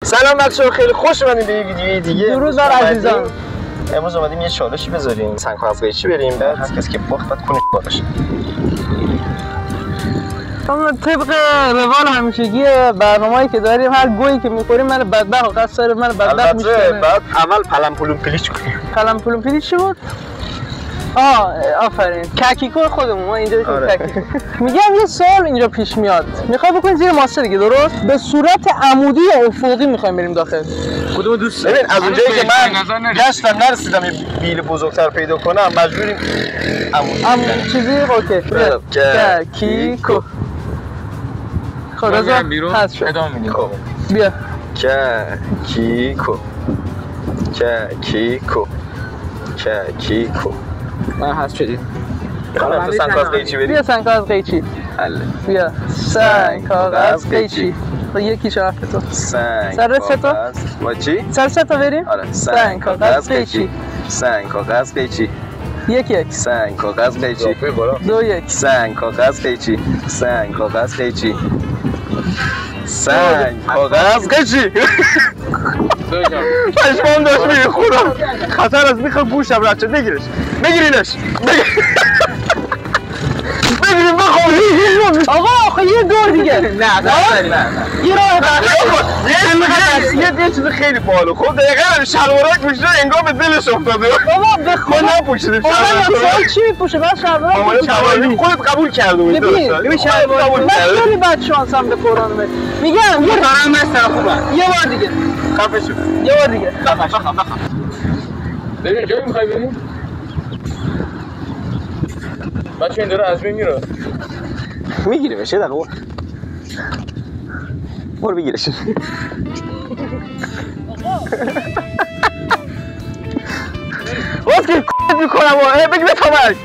سلام بچه‌ها، خیلی خوش اومدین به یه ویدیوی دیگه. درود بر عزیزان. امروز اومدیم یه چالشی بذاریم، سنگ کاغذ قیچی بریم. بعد هر کسی که باخت بعد کنه باشه. اما طبق روال همیشگی برنامه‌ای که داریم هر گویی که می‌خوریم من بدبخت و قصر من بدبخت میشه. بعد اول پلم پلوم پلیچ کنیم. پلم پلوم پلیچ چی بود؟ آفرین ککیکو خودمون ما اینجا ککیکو. میگم یه سوال اینجا پیش میاد. میخوای بکنید زیر ماسه دیگه، درست؟ به صورت عمودی یا افقی میخوایم بریم داخل. کدوم دوست دارید؟ ببین از اونجایی که من گشتم نرسیدم یه بیل بزرگتر پیدا کنم مجبوریم عمودی چیزی اوکی. ککیکو. خب رضا ادامه میدیم. بیا. ککیکو. من هست شدید. حالا سنگ کاغذ قیچی بریم. بیا سنگ کاغذ قیچی. حله. بیا سنگ کاغذ قیچی. یکی شرف تو. سر سه تا. با چی؟ سر سه تا بریم. آره. سنگ کاغذ قیچی. سنگ کاغذ قیچی. یک سنگ کاغذ قیچی. 2-1 سنگ کاغذ قیچی. سنگ کاغذ قیچی. سنگ کاغذ قیچی. پشمام داشت میگه خدا خطر از میخواد گوشم رد شد. بگیرش بگیرینش بگیرین بخوام. آقا آخه یه دور دیگه. نه یه راه یه چیز خیلی باحال. خب دقیقاً شلوارک پوشیده انگار به دلش افتاده. بابا به خدا نپوشیدیم شلوارک. چی میپوشه؟ من شلوارک خودت قبول کرده بودی. ببین شلوارک من خیلی بد شانسم به قرآن میگم یه دارم مثلا خوبه. یه بار دیگه خفه شو. یه بار دیگه بخوام ببین جایی میخوای بریم؟ بچه این داره از بین میره. میگیریمش یه دقیقه برو بگیرش. باز که میکنم بگی بفهمک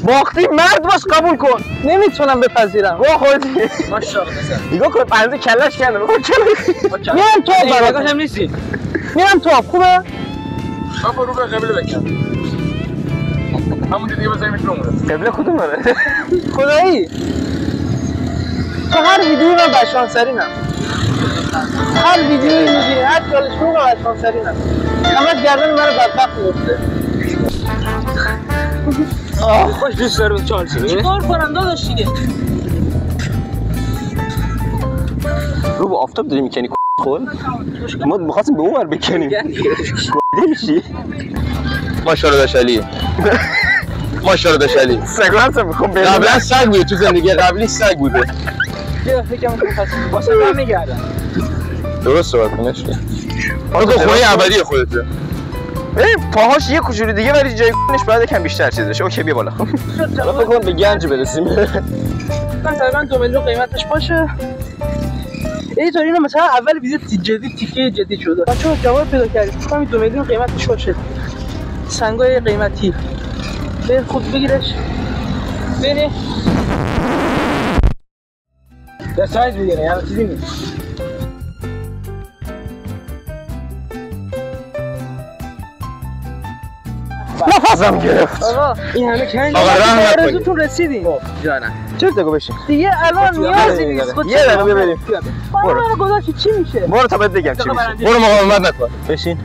باختی مرد باش قبول کن. نمیتونم بپذیرم. با خودی ماشاءالله نگاه کن پنزه کلش کنده. بگو کلش میرم تو برات هم نیستی. میرم تو خوبه؟ شاپ رو به قبله بکن. همون دیگه بزنیم میتونم قبله کدوم داره؟ خدایی تو هر ویدیوی من بشانسرینم. هر ویدیوی میبینی هر چالش رو من بشانسرینم. همه گردن من بدبخت میفته. خوش دوست دارم چالش بده. چیکار کنم داداش دیگه؟ رو با آفتاب داری میکنی خول؟ ما می‌خواستیم به اون ور بکنیم. نمیشی؟ ماشاءالله داش علی. ماشاءالله داش علی. سگو هم میخوام بریم. قبلا سگ بوده تو زندگی قبلی سگ بوده. بیا فکرم می‌خواستم واسه من میگردم. درست صحبت کنش. حالا تو خونه ابدی خودته. پاهاش یه کوچولو دیگه ولی جای کنش باید یکم بیشتر چیز بشه. اوکی بیا بالا. حالا فکر کنم به گنج برسیم. من تقریبا 2 میلیون قیمتش باشه. اینطوری اینو مثلا اول ویدیو تیکه جدی شده. بچه‌ها جواب پیدا کردیم. فکر کنم 2 میلیون قیمتش باشه. سنگای قیمتی. بریم خود بگیرش. بریم. به سایز بگیره یا چیزی نیست. نفسم گرفت. آقا این همه کنج. آقا رحم نکنید. آرزوتون رسیدین. جانم. چه دیگه بشین. دیگه الان نیازی نیست. یه دقیقه بریم. برو گذاشتی چی میشه؟ برو تا بهت بگم چی میشه. برو مقاومت نکن. بشین.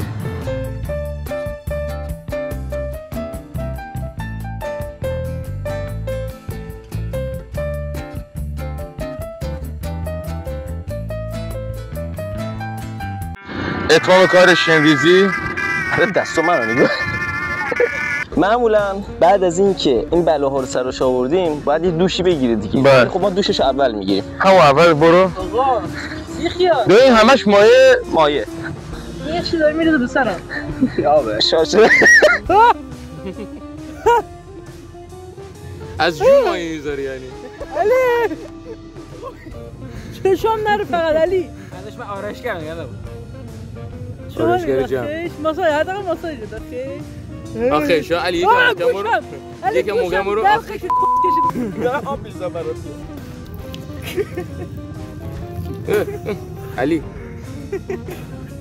اتمام کار شنریزی دستو منو نگاه. معمولا بعد از اینکه این بلاها رو سرش آوردیم باید یه دوشی بگیره دیگه. بله. خب ما دوشش اول میگیریم. همون اول برو. آقا بیخیال. ببین همش مایه. یه چی داره میره تو سرم. آبه شاشه. از جون مایه میذاری یعنی. علی چشام نره فقط علی. ازش من آرش کردم یادم. شما آرشگری جمع. ماساژ حداقل ماساژ داشتی. آخه شو علی یکم موگم رو دارم آب میزم برات. علی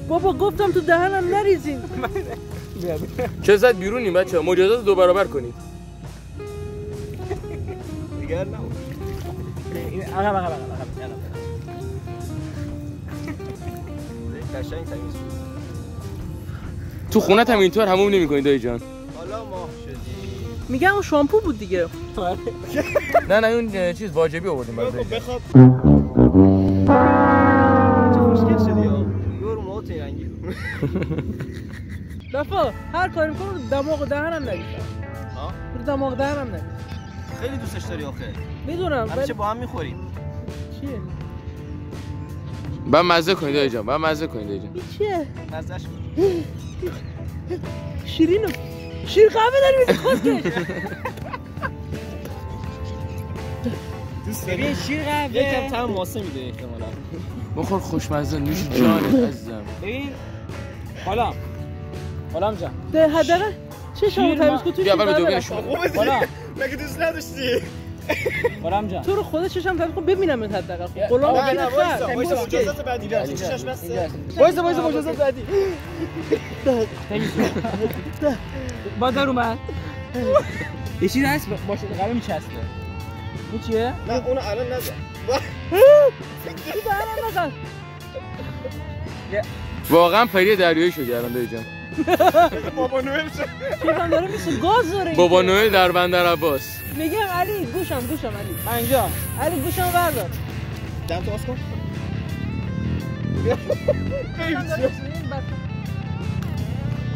بابا گفتم تو دهنم نریزین. چه زد بیرونیم بچه‌ها مجازات 2 برابر کنید. دیگر نمون. قشنگ تمیز بود. تو خونت هم اینطور حموم نمی‌کنی دایی جان؟ حالا ماه شدی. میگم اون شامپو بود دیگه. نه اون چیز واجبی آوردیم برای بخواب. چه خوشگل شدی ها. یورو موت رنگی. دفعه هر کاری می‌کنم دماغ دهنم نریزه. ها؟ دماغ دهنم نریزه. خیلی دوستش داری آخه. میدونم. همیشه با هم می‌خوریم. چیه؟ با مزه کنید دایی جان. این چیه؟ مزهش شیرینو. شیر قهوه داری میزی خودکش. دوست داری شیر قهوه یکم طعم ماسه میده احتمالاً. بخور خوشمزه نوش جانت عزیزم. ببین حالا جان ده حداقل چشمو تمیز کن تو. بیا اول به دوبینه شما. حالا مگه دوست نداشتی؟ حالا جان تو رو خدا چشم تمیز کن ببینم این حداقل. غلام نه وایسا مجازات بعدی بیا چشاش بسته. وایسا مجازات بعدی. با در اومد یه چیز هست باشه قبل میچسبه. این چیه؟ نه اونو الان نزن. تو بهرم نزن. واقعا پری دریایی شدی الان دایی جان. بابا نوئل شد. چشم داره میشه گاز داره. بابا نوئل در بندر عباس. میگم علی گوشم علی. اینجا علی گوشم بردار. دم تو باز کن.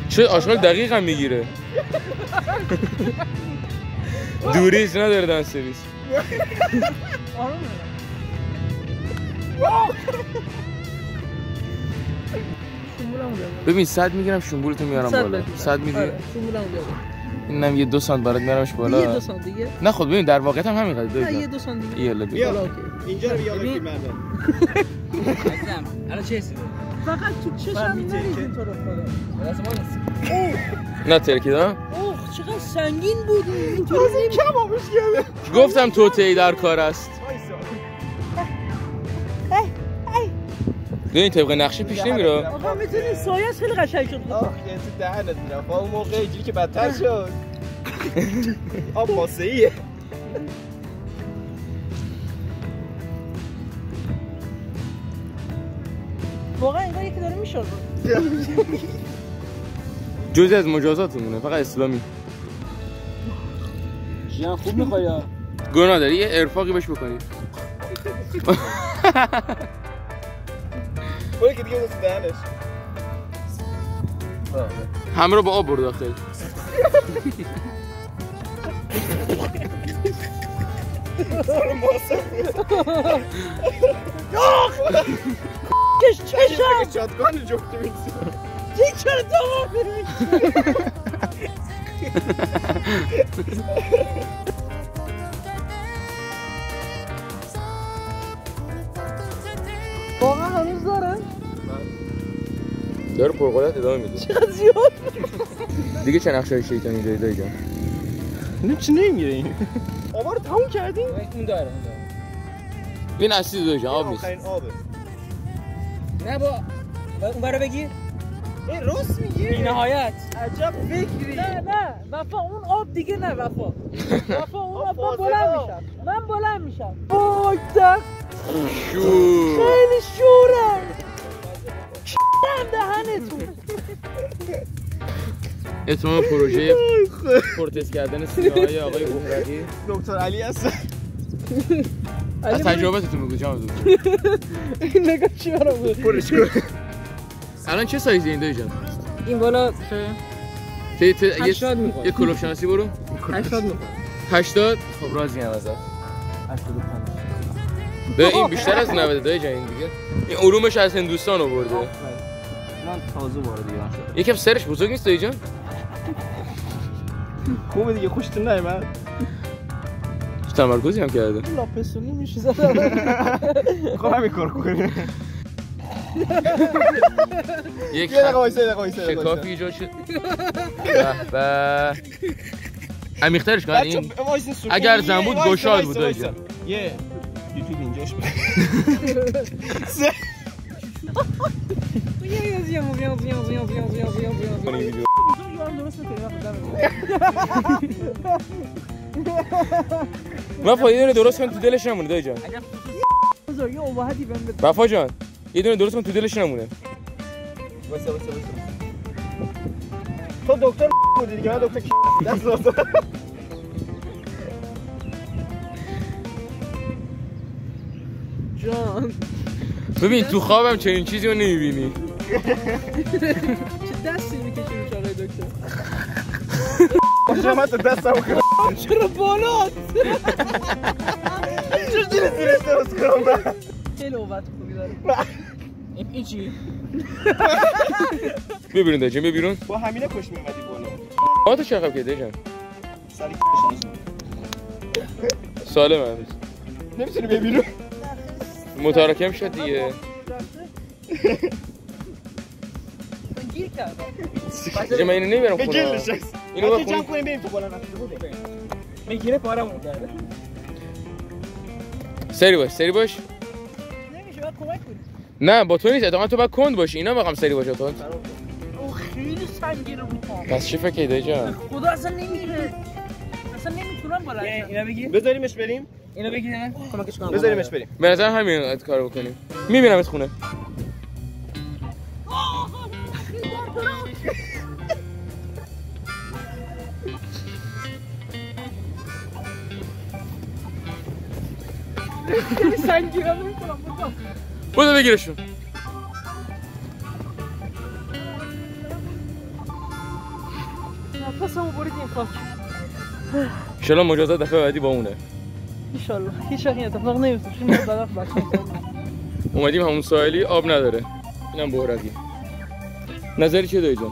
چه آشغال دقیق هم میگیره. دوریز نداره دن سرویس. ببین 100 میگیرم شنبولتو میارم بالا. 100 میدی؟ اینم یه 2 سانت برات میارمش بالا. یه 2 سانت دیگه؟ نه خب ببین در واقعیت هم همین قضیه نه دایی. یه 2 سانت دیگه. یالا بیا. اینجا رو بیا بگیر مردم. عزیزم الان چه حسی داری؟ فقط تو چشم نریزین تو رو خدا. دست ما نیست. نه ترکیدم. اوه چقدر سنگین بود اینطوری کبابش کرده. گفتم توطئه‌ای در کار است. این طبق نقشه پیش نمیره. آقا میتونی سایه‌اش خیلی قشنگ شد. آخ یه تو دهنت میرفت. اون موقع اینجوری که بدتر شد. آب ماسه‌ایه. واقعا انگار یکی داره میشازه. جزئی از مجازاتمونه فقط اسلامی. جان خوب میخوای یا گناه داری یه ارفاقی بهش بکنید. برو که دیگه تو دهنش. همه رو با آب برو داخل. کش چشم شاتگان جفتی می‌سی. چی چرا تمام می‌ری؟ واقعا هنوز داره؟ داره پرقدرت ادامه میده. چقدر زیاد دیگه چه نقشه‌های شیطانی داری دایی جان؟ این چی نمیره این؟ آبا رو تموم کردیم؟ اون داره این اصلی دایی جان آب نیست. آخرین آبه. نه با اون برو بگیر این راست میگی؟ بی نهایت عجب فکری. نه وفا اون آب دیگه نه وفا اون آب من بلند میشم وای دق شور خیلی شورم کم دهنتون اتمام پروژه پروتست کردن سینه‌های آقای بحرقی. دکتر علی هست. از تجربتون بگو جان دکتر. این نگاه چی برام بود پرش کن. الان چه سایزی این دایی جان؟ این بالا 80 میخواد. یه کلوب شناسی برو. 80 میخواد 80 خب راضی ام ازت. 85 به این بیشتر از 90 دایی جان این دیگه. این علومش از هندوستان آورده. من تازه وارد ایران شدم. یکم سرش بزرگ نیست دایی جان؟ خوبه دیگه خوشتون نیومد؟ تمرکزی هم کرده. لاپسونی میشه زدم خب همین کار کنی. یک یه دقیقه وایسا. شکافی ایجاد شد. به عمیق‌ترش کن این. اگر زنبود گشاد بود دایی جان. یه یوتیوب اینجاش بود. من فایده دونه درست کن تو دلش نمونه دایی جان. یه اوباهتی بهم بده وفا جان یه دونه درست کن تو دلش نمونه. واسه تو دکتر بودی دیگه، من دکتر دست راست. جان ببین تو خوابم چنین چیزی رو نمیبینی. چه دستی میکشی رو آقای دکتر؟ من تو دستم چرا بالا؟ چه جوری زیرش درست کنم؟ خیلی اوقات خوبی داره. این چی؟ ببینون داجم ببینون. با همینه کش میمدی بالا. آتو چقدر که داجم؟ سری سالم هنوز. نمیتونی ببینون. متارکم شد دیگه. گیر کردم. من اینو نمیبرم به خونه. گل نشست. اینو اینو بخون. جمع کنیم بریم تو بالا نفته بده. میگیره پارمون کرده. سری باش نمیشه باید کمک کنی. نه با تو نیست، اتفاقا تو باید کند باشی. اینا بخوام سری باشه تو. او خیلی سنگینه رو پام. پس چی فکر کردی جان؟ خدا اصلا نمیره. اصلا نمیتونم بالا. اینا بگی؟ بذاریمش بریم. اینو بگی نه؟ کمکش کنم. بذاریمش بریم. به نظر همین کارو بکنیم. میبینمت خونه. خیلی سنگینه نمیتونم بودو بگیرشون. نفسمو برید این خاک. انشالله مجازات دفعه بعدی با اونه. انشالله هیچ وقت این اتفاق نمیفته چون ما طرف بچه‌ها اومدیم همون ساحلی آب نداره. اینم بحرگی. نظری چیه دایی جان؟